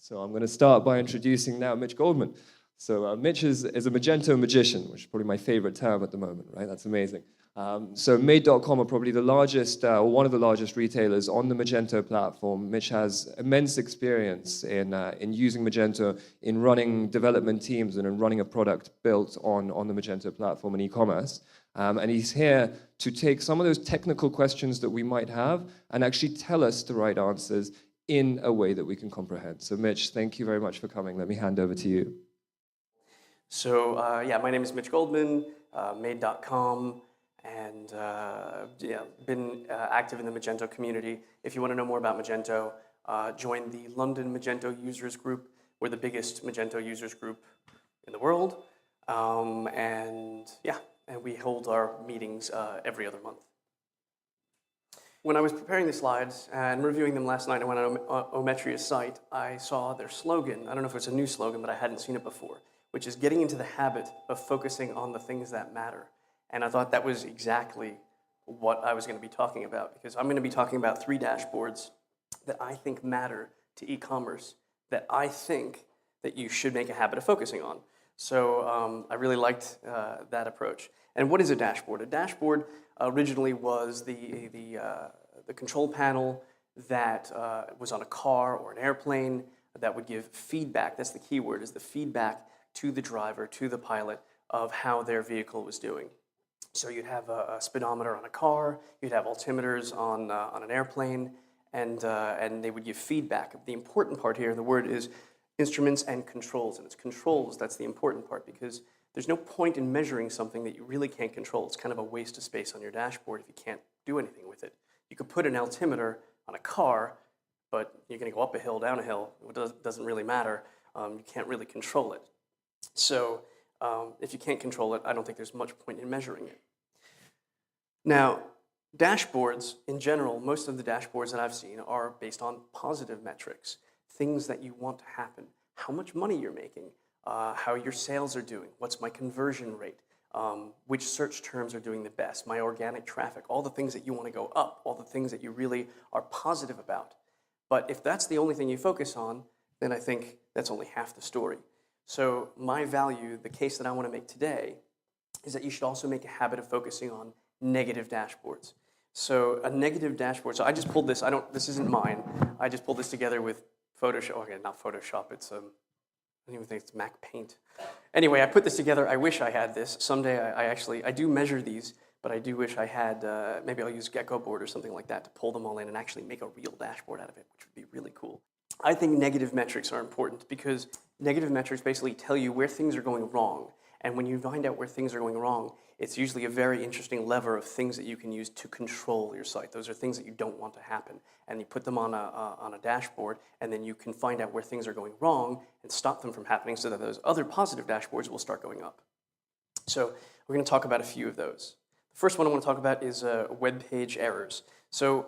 So I'm going to start by introducing now Mitch Goldman. So Mitch is a Magento magician, which is probably my favorite term at the moment, right? That's amazing. So Made.com are probably the largest, or one of the largest retailers on the Magento platform. Mitch has immense experience in using Magento, in running development teams and in running a product built on the Magento platform in e-commerce. And he's here to take some of those technical questions that we might have and actually tell us the right answers in a way that we can comprehend. So Mitch, thank you very much for coming. Let me hand over to you. So yeah, my name is Mitch Goldman, Made.com, and yeah, been active in the Magento community. If you want to know more about Magento, join the London Magento Users Group. We're the biggest Magento users group in the world, and yeah, and we hold our meetings every other month. When I was preparing the slides and reviewing them last night, I went on Ometria's site. I saw their slogan. I don't know if it's a new slogan, but I hadn't seen it before, which is getting into the habit of focusing on the things that matter. And I thought that was exactly what I was going to be talking about, because I'm going to be talking about 3 dashboards that I think matter to e-commerce, that I think that you should make a habit of focusing on. So I really liked that approach. And what is a dashboard? A dashboard originally was the control panel that was on a car or an airplane that would give feedback. That's the key word, is the feedback to the driver, to the pilot, of how their vehicle was doing. So you'd have a speedometer on a car, you'd have altimeters on an airplane, and they would give feedback. The important part here, the word is instruments and controls, and it's controls that's the important part, because there's no point in measuring something that you really can't control. It's kind of a waste of space on your dashboard if you can't do anything with it. You could put an altimeter on a car, but you're going to go up a hill, down a hill. It doesn't really matter. You can't really control it. So if you can't control it, I don't think there's much point in measuring it. Now, dashboards in general, most of the dashboards that I've seen are based on positive metrics, things that you want to happen, how much money you're making, how your sales are doing, what's my conversion rate, which search terms are doing the best, my organic traffic, all the things that you want to go up, all the things that you really are positive about. But if that's the only thing you focus on, then I think that's only half the story. So my value, the case that I want to make today, is that you should also make a habit of focusing on negative dashboards. So a negative dashboard, so I just pulled this, this isn't mine, I just pulled this together with Photoshop, okay, not Photoshop, it's, I don't even think it's Mac Paint. Anyway, I put this together, I wish I had this. Someday I do measure these, but I do wish I had, maybe I'll use Gecko Board or something like that to pull them all in and actually make a real dashboard out of it, which would be really cool. I think negative metrics are important because negative metrics basically tell you where things are going wrong. And when you find out where things are going wrong, it's usually a very interesting lever of things that you can use to control your site. Those are things that you don't want to happen. And you put them on a dashboard, and then you can find out where things are going wrong and stop them from happening so that those other positive dashboards will start going up. So we're going to talk about a few of those. The first one I want to talk about is web page errors. So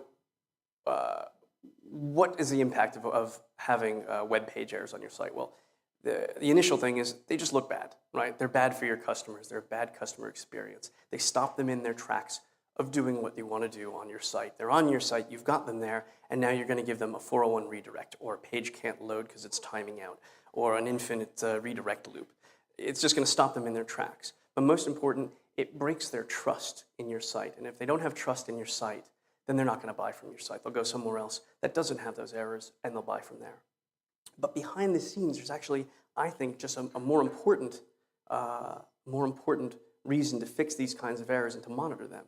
what is the impact of having web page errors on your site? Well, the initial thing is they just look bad, right? They're bad for your customers. They're a bad customer experience. They stop them in their tracks of doing what they want to do on your site. They're on your site, you've got them there, and now you're going to give them a 401 redirect, or a page can't load because it's timing out, or an infinite redirect loop. It's just going to stop them in their tracks. But most important, it breaks their trust in your site. And if they don't have trust in your site, then they're not going to buy from your site. They'll go somewhere else that doesn't have those errors, and they'll buy from there. But behind the scenes, there's actually, I think, just a more important reason to fix these kinds of errors and to monitor them.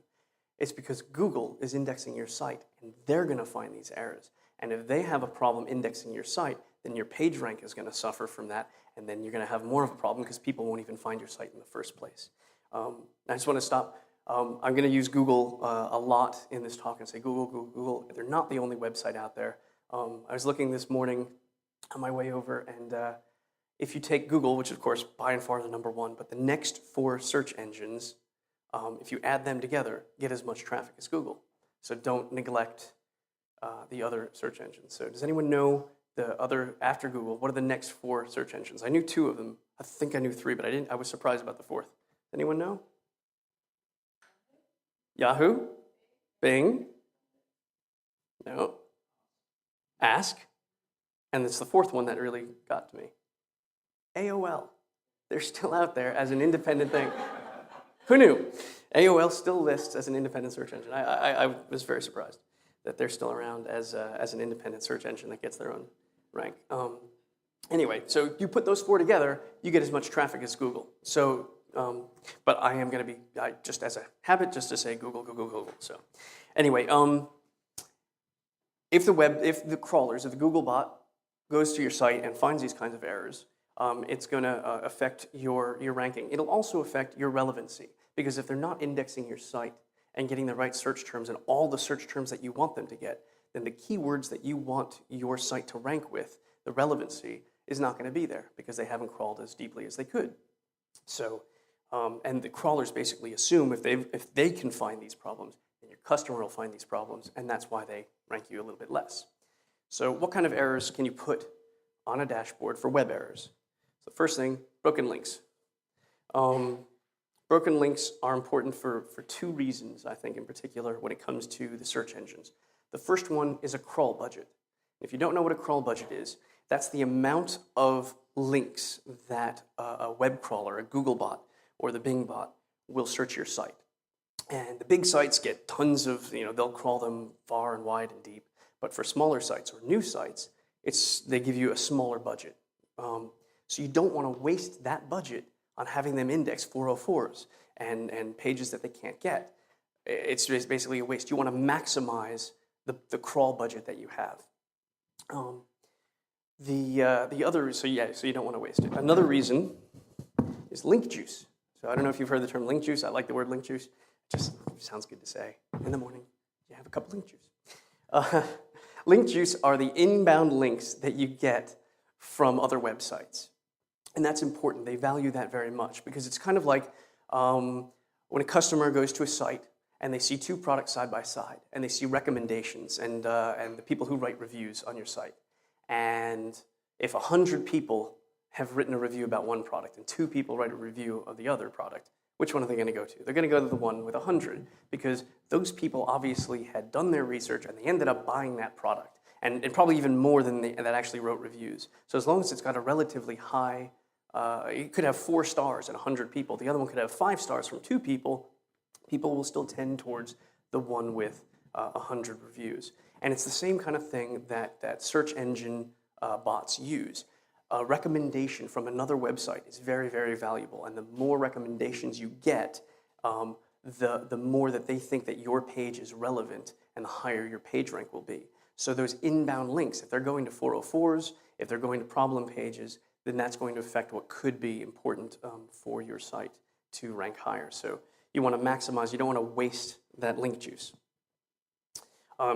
It's because Google is indexing your site, and they're going to find these errors. And if they have a problem indexing your site, then your page rank is going to suffer from that, and then you're going to have more of a problem because people won't even find your site in the first place. I just want to stop. I'm going to use Google a lot in this talk and say Google, Google, Google. They're not the only website out there. I was looking this morning on my way over, and if you take Google, which of course by and far is the #1, but the next 4 search engines, if you add them together, get as much traffic as Google. So don't neglect the other search engines. So does anyone know the other, after Google, what are the next 4 search engines? I knew 2 of them. I think I knew 3, but I was surprised about the 4th. Anyone know? Yahoo? Bing? No. Ask? And it's the fourth one that really got to me. AOL. They're still out there as an independent thing. Who knew? AOL still lists as an independent search engine. I was very surprised that they're still around as an independent search engine that gets their own rank. Anyway, so you put those four together, you get as much traffic as Google. So, but I am going to be, just as a habit, just to say Google, Google, Google. So anyway, if the crawlers, if the Google bot goes to your site and finds these kinds of errors, it's going to affect your ranking. It'll also affect your relevancy, because if they're not indexing your site and getting the right search terms and all the search terms that you want them to get, then the keywords that you want your site to rank with, the relevancy, is not going to be there because they haven't crawled as deeply as they could. So, and the crawlers basically assume if they can find these problems, then your customer will find these problems, and that's why they rank you a little bit less. So what kind of errors can you put on a dashboard for web errors? So first thing, broken links. Broken links are important for two reasons, I think, in particular, when it comes to the search engines. The first one is a crawl budget. If you don't know what a crawl budget is, that's the amount of links that a web crawler, a Google bot, or the Bing bot will search your site. And the big sites get tons of, they'll crawl them far and wide and deep. But for smaller sites or new sites, they give you a smaller budget. So you don't want to waste that budget on having them index 404s and pages that they can't get. It's basically a waste. You want to maximize the crawl budget that you have. The other, so you don't want to waste it. Another reason is link juice. So I don't know if you've heard the term link juice. I like the word link juice. It just sounds good to say. In the morning, you have a cup of link juice. Link juice are the inbound links that you get from other websites. And that's important. They value that very much because it's kind of like when a customer goes to a site and they see two products side by side and they see recommendations and the people who write reviews on your site. And if 100 people have written a review about one product and 2 people write a review of the other product, which one are they going to go to? They're going to go to the one with 100 because those people obviously had done their research and they ended up buying that product. And probably even more than that actually wrote reviews. So as long as it's got a relatively high, it could have 4 stars and 100 people. The other one could have 5 stars from 2 people. People will still tend towards the one with 100 reviews. And it's the same kind of thing that search engine bots use. A recommendation from another website is very, very valuable. And the more recommendations you get, the more that they think that your page is relevant and the higher your page rank will be. So those inbound links, if they're going to 404s, if they're going to problem pages, then that's going to affect what could be important for your site to rank higher. So you want to maximize, you don't want to waste that link juice.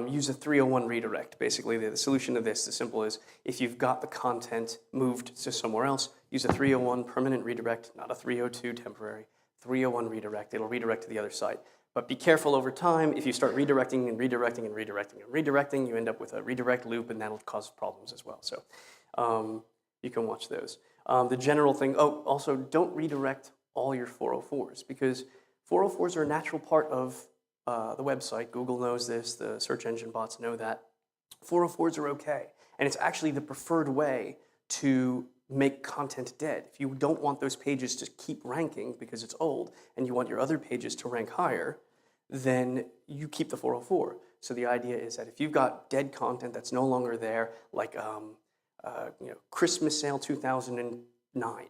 Use a 301 redirect. Basically, the solution to this is simple as if you've got the content moved to somewhere else, use a 301 permanent redirect, not a 302 temporary. 301 redirect. It'll redirect to the other site. But be careful over time. If you start redirecting and redirecting and redirecting and redirecting, you end up with a redirect loop, and that'll cause problems as well. So you can watch those. The general thing, also don't redirect all your 404s because 404s are a natural part of the website. Google knows this. The search engine bots know that. 404s are okay. And it's actually the preferred way to make content dead. If you don't want those pages to keep ranking because it's old and you want your other pages to rank higher, then you keep the 404. So the idea is that if you've got dead content that's no longer there, like Christmas sale 2009,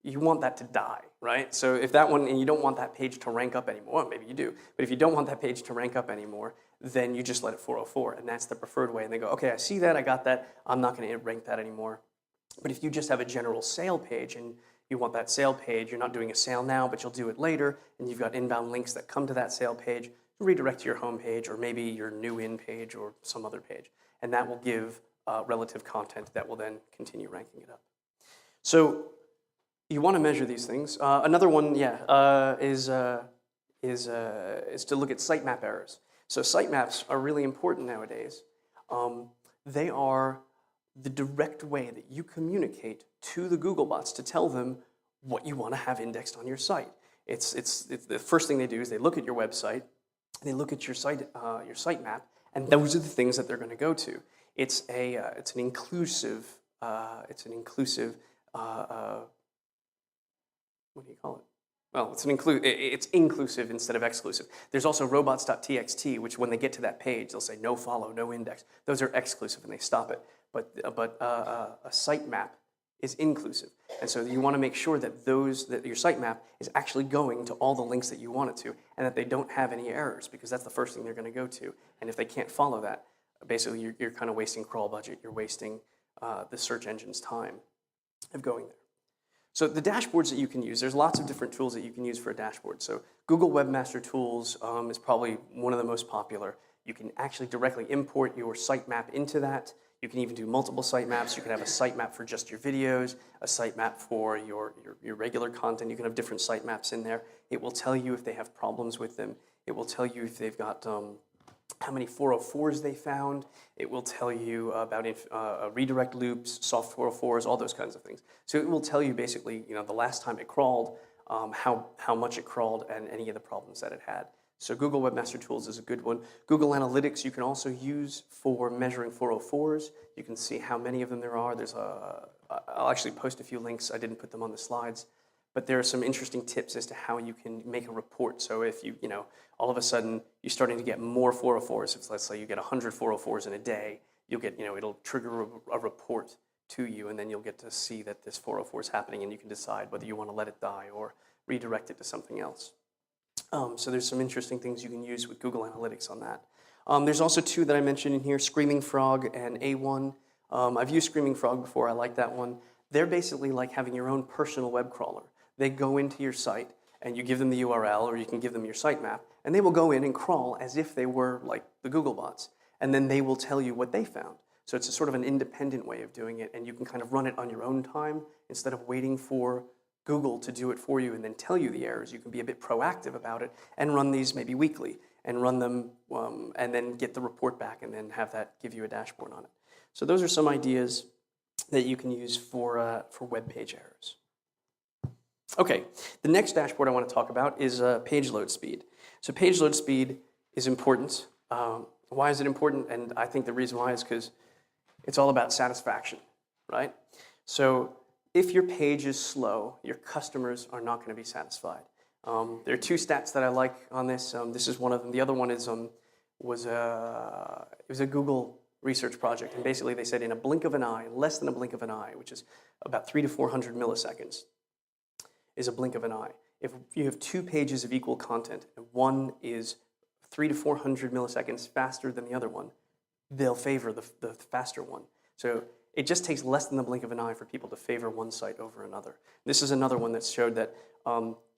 you want that to die, right? So if that one, and you don't want that page to rank up anymore, well, maybe you do, but if you don't want that page to rank up anymore, then you just let it 404, and that's the preferred way. And they go, okay, I see that, I got that, I'm not going to rank that anymore. But if you just have a general sale page and you want that sale page, you're not doing a sale now, but you'll do it later, and you've got inbound links that come to that sale page, redirect to your home page or maybe your new in page or some other page. And that will give relative content that will then continue ranking it up. So you want to measure these things. Another one, is to look at sitemap errors. So sitemaps are really important nowadays. They are the direct way that you communicate to the Google bots to tell them what you want to have indexed on your site. It's the first thing they do is they look at your website, they look at your sitemap, and those are the things that they're going to go to. It's an inclusive, what do you call it? Well, it's inclusive instead of exclusive. There's also robots.txt, which when they get to that page, they'll say no follow, no index. Those are exclusive and they stop it. But a sitemap is inclusive. And so you want to make sure that your sitemap is actually going to all the links that you want it to, and that they don't have any errors, because that's the first thing they're going to go to. And if they can't follow that, basically you're kind of wasting crawl budget. You're wasting the search engine's time of going there. So the dashboards that you can use, there's lots of different tools that you can use for a dashboard. So Google Webmaster Tools is probably one of the most popular. You can actually directly import your sitemap into that. You can even do multiple sitemaps. You can have a sitemap for just your videos, a sitemap for your regular content. You can have different sitemaps in there. It will tell you if they have problems with them. It will tell you if they've got how many 404s they found. It will tell you about redirect loops, soft 404s, all those kinds of things. So it will tell you basically, the last time it crawled, how much it crawled, and any of the problems that it had. So Google Webmaster Tools is a good one. Google Analytics you can also use for measuring 404s. You can see how many of them there are. I'll actually post a few links. I didn't put them on the slides. But there are some interesting tips as to how you can make a report. So if all of a sudden you're starting to get more 404s, if let's say you get 100 404s in a day, you'll get, it'll trigger a report to you, and then you'll get to see that this 404 is happening, and you can decide whether you want to let it die or redirect it to something else. So there's some interesting things you can use with Google Analytics on that. There's also two that I mentioned in here, Screaming Frog and A1. I've used Screaming Frog before. I like that one. They're basically like having your own personal web crawler. They go into your site, and you give them the URL, or you can give them your sitemap, and they will go in and crawl as if they were like the Google bots. And then they will tell you what they found. So it's a sort of an independent way of doing it, and you can kind of run it on your own time instead of waiting for Google to do it for you and then tell you the errors. You can be a bit proactive about it and run these maybe weekly and run them and then get the report back and then have that give you a dashboard on it. So those are some ideas that you can use for web page errors. Okay, the next dashboard I want to talk about is page load speed. So page load speed is important. Why is it important? And I think the reason why is because it's all about satisfaction, right? So if your page is slow, your customers are not going to be satisfied. There are two stats that I like on this. This is one of them. The other one is was a Google research project, and basically they said in a blink of an eye, less than a blink of an eye, which is about 300 to 400 milliseconds, is a blink of an eye. If you have two pages of equal content and one is 300 to 400 milliseconds faster than the other one, they'll favor the faster one. So it just takes less than the blink of an eye for people to favor one site over another. This is another one that showed that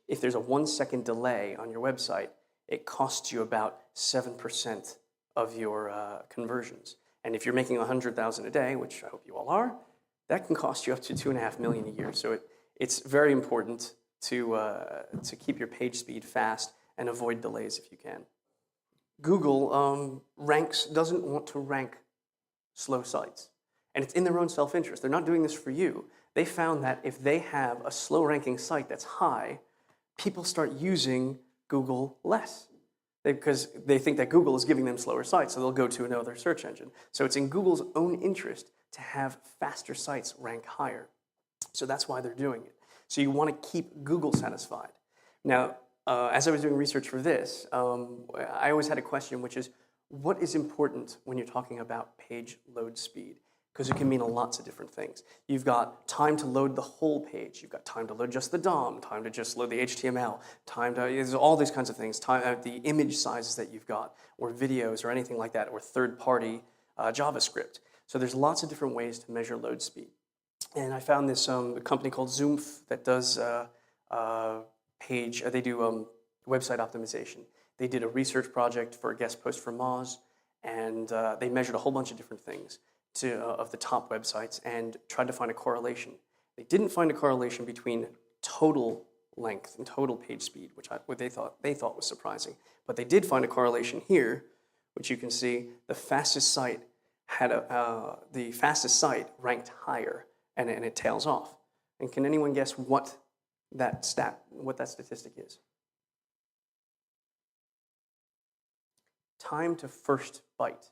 if there's a 1 second delay on your website, it costs you about 7% of your conversions. And if you're making 100,000 a day, which I hope you all are, that can cost you up to $2.5 million a year. So it's very important to keep your page speed fast and avoid delays if you can. Google doesn't want to rank slow sites. And it's in their own self-interest. They're not doing this for you. They found that if they have a slow-ranking site that's high, people start using Google less because they think that Google is giving them slower sites, so they'll go to another search engine. So it's in Google's own interest to have faster sites rank higher. So that's why they're doing it. So you want to keep Google satisfied. Now, as I was doing research for this, I always had a question, which is, what is important when you're talking about page load speed? Because it can mean lots of different things. You've got time to load the whole page. You've got time to load just the DOM, time to just load the HTML, there's all these kinds of things, the image sizes that you've got, or videos, or anything like that, or third-party JavaScript. So there's lots of different ways to measure load speed. And I found this company called Zoomph that does they do website optimization. They did a research project for a guest post for Moz, and they measured a whole bunch of different things of the top websites and tried to find a correlation. They didn't find a correlation between total length and total page speed, which they thought was surprising. But they did find a correlation here, which you can see the fastest site ranked higher, and it tails off. And can anyone guess what that statistic is? Time to first byte.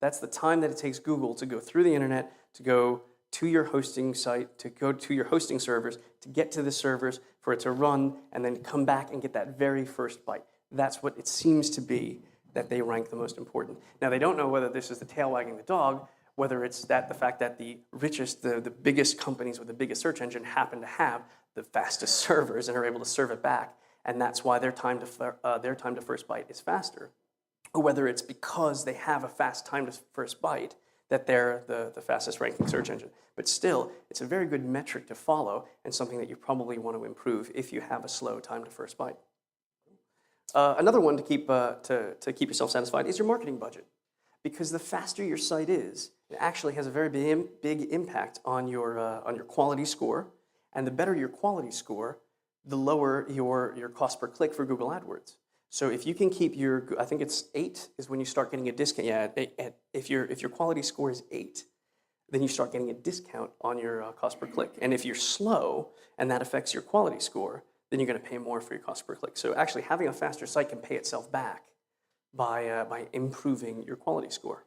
That's the time that it takes Google to go through the internet, to go to your hosting site, to go to your hosting servers, to get to the servers, for it to run, and then come back and get that very first byte. That's what it seems to be that they rank the most important. Now, they don't know whether this is the tail wagging the dog, whether it's that the fact that the richest, the biggest companies with the biggest search engine happen to have the fastest servers and are able to serve it back, and that's why their time to first byte is faster. Or whether it's because they have a fast time to first byte that they're the fastest ranking search engine. But still, it's a very good metric to follow and something that you probably want to improve if you have a slow time to first byte. Another one to keep yourself satisfied is your marketing budget. Because the faster your site is, it actually has a very big impact on your quality score. And the better your quality score, the lower your cost per click for Google AdWords. So if you can keep your, I think it's 8 is when you start getting a discount. Yeah, if your quality score is 8, then you start getting a discount on your cost per click. And if you're slow and that affects your quality score, then you're going to pay more for your cost per click. So actually having a faster site can pay itself back by improving your quality score.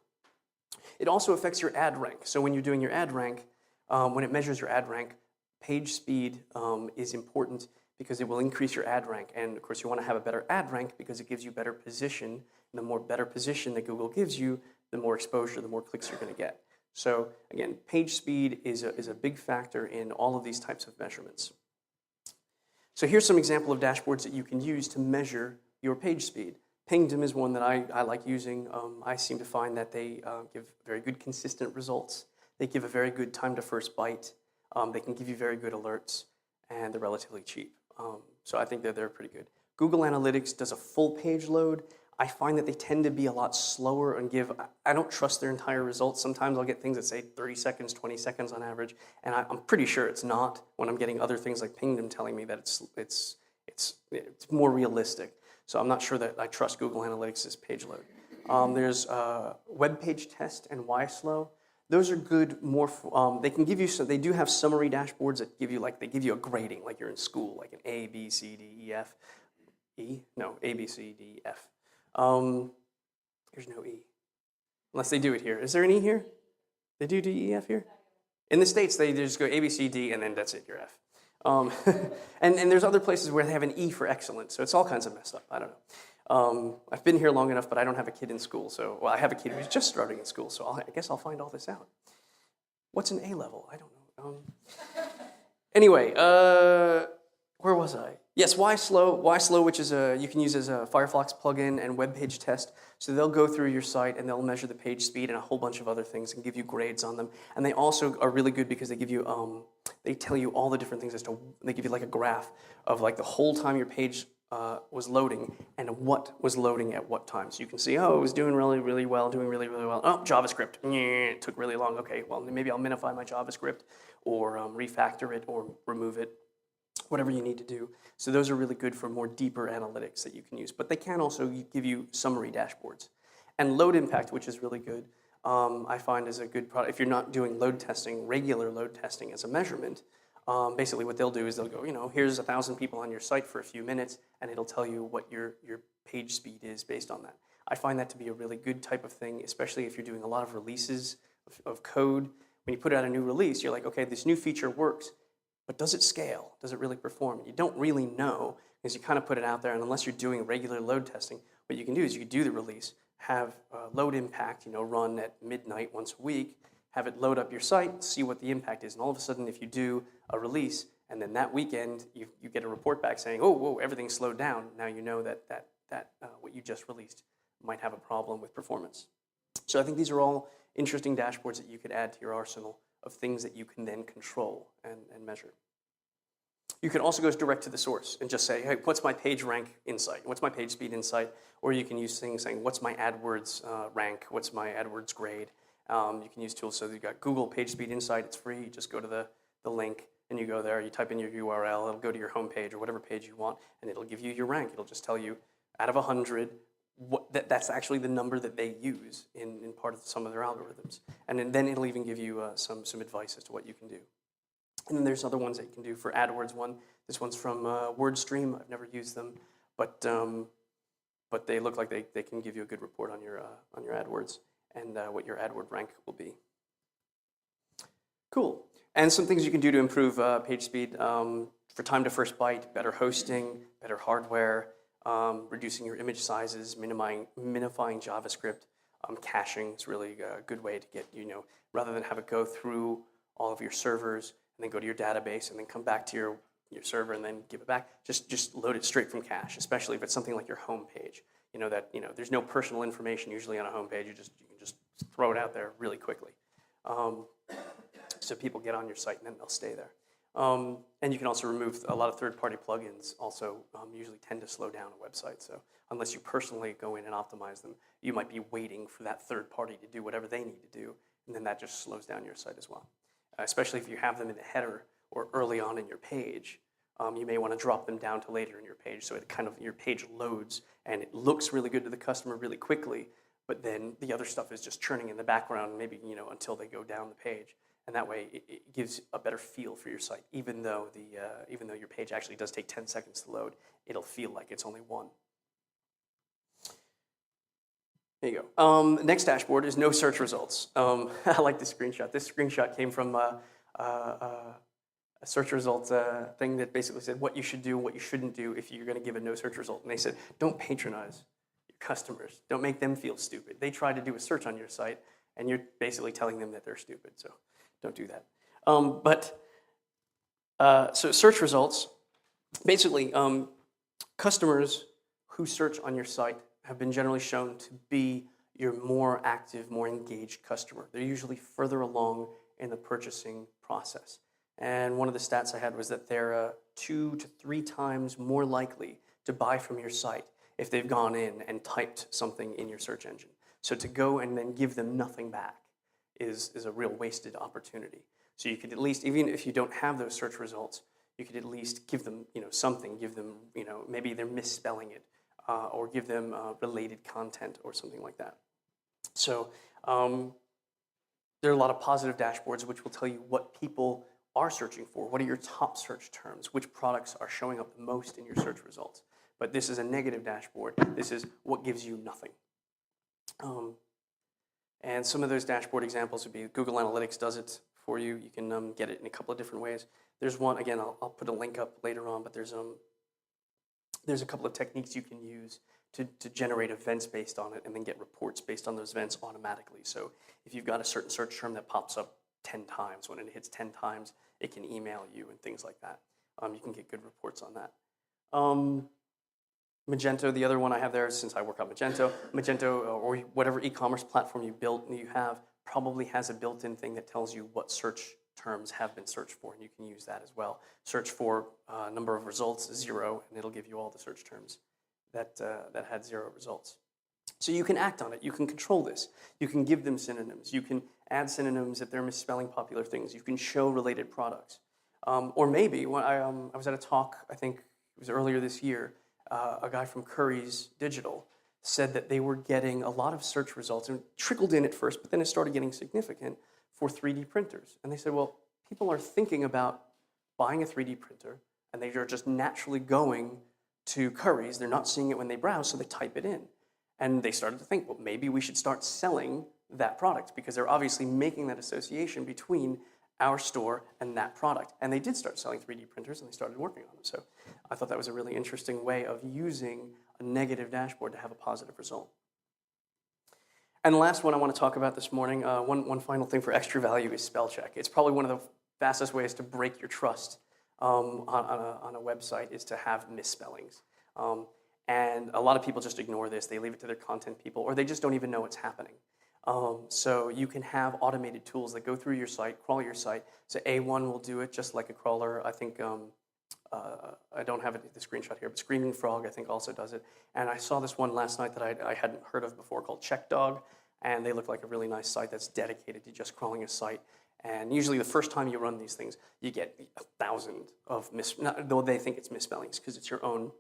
It also affects your ad rank. So when you're doing your ad rank, when it measures your ad rank, page speed is important because it will increase your ad rank. And of course, you want to have a better ad rank because it gives you better position. And the more better position that Google gives you, the more exposure, the more clicks you're going to get. So again, page speed is a big factor in all of these types of measurements. So here's some example of dashboards that you can use to measure your page speed. Pingdom is one that I like using. I seem to find that they give very good consistent results. They give a very good time to first byte. They can give you very good alerts, and they're relatively cheap. So I think that they're pretty good. Google Analytics does a full page load. I find that they tend to be a lot slower and I don't trust their entire results. Sometimes I'll get things that say 30 seconds, 20 seconds on average, and I'm pretty sure it's not when I'm getting other things like Pingdom telling me that it's more realistic. So I'm not sure that I trust Google Analytics' page load. There's Web Page Test and YSlow. Those are good. They can give you they do have summary dashboards that give you they give you a grading like you're in school, like an A, B, C, D, E, F. E? No, A, B, C, D, F. There's no E, unless they do it here. Is there an E here? They do D, E, F here? In the States, they just go A, B, C, D, and then that's it. You're F. And there's other places where they have an E for excellent, so it's all kinds of messed up. I don't know. I've been here long enough, but I don't have a kid in school. Well, I have a kid who's just starting in school, so I guess I'll find all this out. What's an A level? I don't know. Anyway, where was I? Yes, YSlow, which is you can use as a Firefox plugin and web page test. So they'll go through your site and they'll measure the page speed and a whole bunch of other things and give you grades on them. And they also are really good because they give you they tell you all the different things they give you like a graph of like the whole time your page was loading and what was loading at what time. So you can see, it was doing really, really well, doing really, really well. Oh, JavaScript, it took really long. Okay, well, maybe I'll minify my JavaScript or refactor it or remove it, whatever you need to do. So those are really good for more deeper analytics that you can use. But they can also give you summary dashboards. And load impact, which is really good, I find is a good product. If you're not doing load testing, regular load testing as a measurement, basically what they'll do is they'll go, here's 1,000 people on your site for a few minutes, and it'll tell you what your page speed is based on that. I find that to be a really good type of thing, especially if you're doing a lot of releases of code. When you put out a new release, you're like, okay, this new feature works, but does it scale? Does it really perform? You don't really know because you kind of put it out there, and unless you're doing regular load testing, what you can do is you do the release, have load impact, run at midnight once a week, have it load up your site, see what the impact is, and all of a sudden if you do a release, and then that weekend you get a report back saying, oh, whoa, everything's slowed down, now you know that what you just released might have a problem with performance. So I think these are all interesting dashboards that you could add to your arsenal of things that you can then control and measure. You can also go direct to the source and just say, hey, what's my page rank insight? What's my page speed insight? Or you can use things saying, what's my AdWords rank? What's my AdWords grade? You can use tools. So you've got Google Page Speed Insight. It's free. You just go to the link, and you go there. You type in your URL. It'll go to your home page or whatever page you want, and it'll give you your rank. It'll just tell you, out of 100, that's actually the number that they use in part of some of their algorithms. And then it'll even give you some advice as to what you can do. And then there's other ones that you can do for AdWords one. This one's from WordStream. I've never used them, but they look like they can give you a good report on your AdWords. and what your AdWord rank will be. Cool. And some things you can do to improve page speed. For time to first byte, better hosting, better hardware, reducing your image sizes, minifying JavaScript. Caching is really a good way to get, rather than have it go through all of your servers and then go to your database and then come back to your server and then give it back. Just load it straight from cache, especially if it's something like your home page. There's no personal information usually on a home page. You can just throw it out there really quickly. So people get on your site and then they'll stay there. And you can also remove a lot of third-party plugins also usually tend to slow down a website. So unless you personally go in and optimize them, you might be waiting for that third party to do whatever they need to do, and then that just slows down your site as well. Especially if you have them in the header or early on in your page, you may want to drop them down to later in your page so it your page loads and it looks really good to the customer really quickly, but then the other stuff is just churning in the background maybe until they go down the page. And that way, it gives a better feel for your site. Even though your page actually does take 10 seconds to load, it'll feel like it's only one. There you go. Next dashboard is no search results. I like this screenshot. This screenshot came from a search result thing that basically said what you should do and what you shouldn't do if you're going to give a no search result. And they said, don't patronize your customers. Don't make them feel stupid. They try to do a search on your site, and you're basically telling them that they're stupid. So don't do that. So search results, basically, customers who search on your site have been generally shown to be your more active, more engaged customer. They're usually further along in the purchasing process. And one of the stats I had was that they're 2 to 3 times more likely to buy from your site if they've gone in and typed something in your search engine. So to go and then give them nothing back is a real wasted opportunity. So you could at least, even if you don't have those search results, you could at least give them something, give them, maybe they're misspelling it, or give them related content or something like that. So there are a lot of positive dashboards which will tell you what people are searching for, what are your top search terms, which products are showing up the most in your search results. But this is a negative dashboard. This is what gives you nothing. And some of those dashboard examples would be Google Analytics does it for you. You can get it in a couple of different ways. There's one, again, I'll put a link up later on, but there's a couple of techniques you can use to generate events based on it and then get reports based on those events automatically. So if you've got a certain search term that pops up 10 times, when it hits 10 times, it can email you and things like that. You can get good reports on that. Magento, the other one I have there, since I work on Magento or whatever e-commerce platform you have probably has a built-in thing that tells you what search terms have been searched for, and you can use that as well. Search for number of results, 0, and it'll give you all the search terms that had 0 results. So you can act on it. You can control this. You can give them synonyms. You can add synonyms if they're misspelling popular things. You can show related products. Or maybe, when I was at a talk, I think it was earlier this year, a guy from Curry's Digital said that they were getting a lot of search results, and it trickled in at first, but then it started getting significant for 3D printers. And they said, well, people are thinking about buying a 3D printer, and they are just naturally going to Curry's. They're not seeing it when they browse, so they type it in. And they started to think, well, maybe we should start selling that product, because they're obviously making that association between our store and that product. And they did start selling 3D printers, and they started working on them. So I thought that was a really interesting way of using a negative dashboard to have a positive result. And the last one I want to talk about this morning, one final thing for extra value is SPELLCHECK. It's probably one of the fastest ways to break your trust on a website is to have misspellings. And a lot of people just ignore this. They leave it to their content people, or they just don't even know what's happening. So you can have automated tools that go through your site, crawl your site. So A1 will do it just like a crawler. I think, I don't have the screenshot here, but Screaming Frog I think also does it. And I saw this one last night that I hadn't heard of before called CheckDog. And they look like a really nice site that's dedicated to just crawling a site. And usually the first time you run these things, you get 1,000 of though they think it's misspellings, because it's your own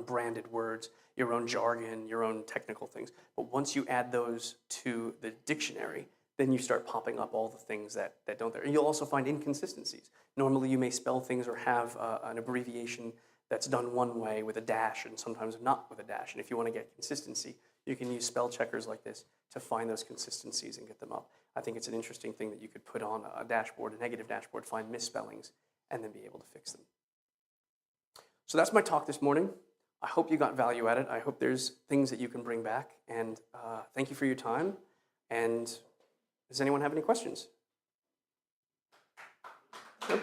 branded words, your own jargon, your own technical things. But once you add those to the dictionary, then you start popping up all the things that don't there. And you'll also find inconsistencies. Normally you may spell things or have an abbreviation that's done one way with a dash and sometimes not with a dash. And if you want to get consistency, you can use spell checkers like this to find those consistencies and get them up. I think it's an interesting thing that you could put on a dashboard, a negative dashboard, find misspellings, and then be able to fix them. So that's my talk this morning. I hope you got value at it. I hope there's things that you can bring back. And thank you for your time. And does anyone have any questions? Nope.